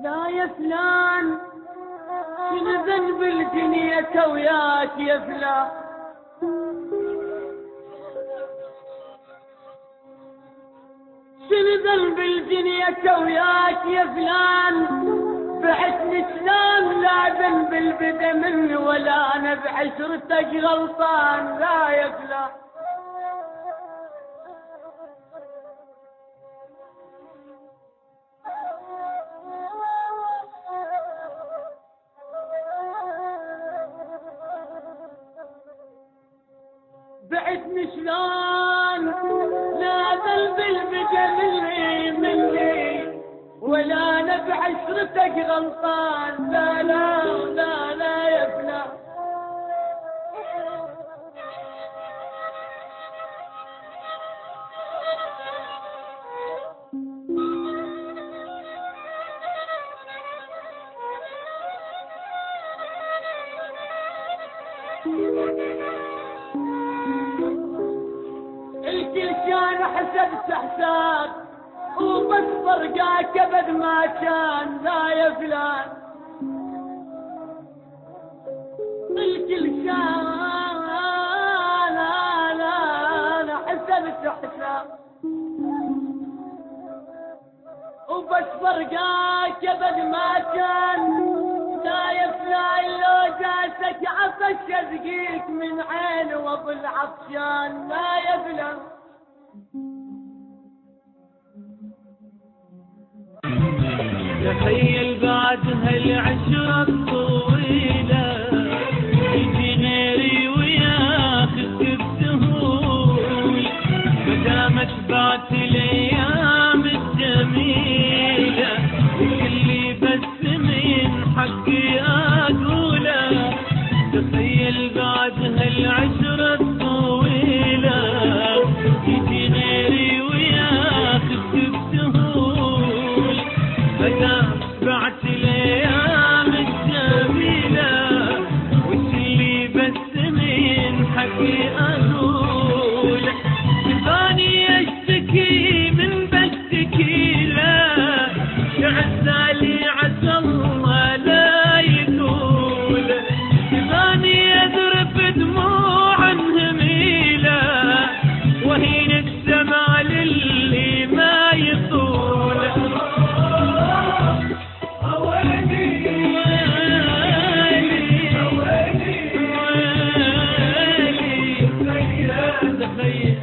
لا يا فلان شنو ذنب الدنيا وياك يا فلان، شنو ذنب الدنيا وياك يا فلان، بعتني سلام لا ذنب البدا مني ولا انا بعشرتك غلطان. لا يا فلان بعتني شلون لا ذنب البدا مني ولا انا بعشرتك غلطان. لا لا لا لا يا فلان الكل كان حسبت حساب وبس فرقاك ابد ما كان. لا يا فلان الكل كان لا حسبت حساب وبس فرقاك ابد ما كان. لا يا فلان لو جاسك عطش ازقيك من عين وابو العطشان. لا يا فلان تخيل بعد هالعشرة الطويلة يجي غيري وياخذ بسهول، مدامك بعت الايام الجميلة وكلي بس من حقي اقوله. تخيل بعد هالعشرة الطويلة يجي غيري وياخذ بسهول، مدام بعت الايام الجميلة وكلي بس من حقي اقول. تباني اشتكي من بشتكي لا عسالي عسى الله لا يقول. تباني اذرف دموع هميلة وهين الدمع للي ما يطول. تخيل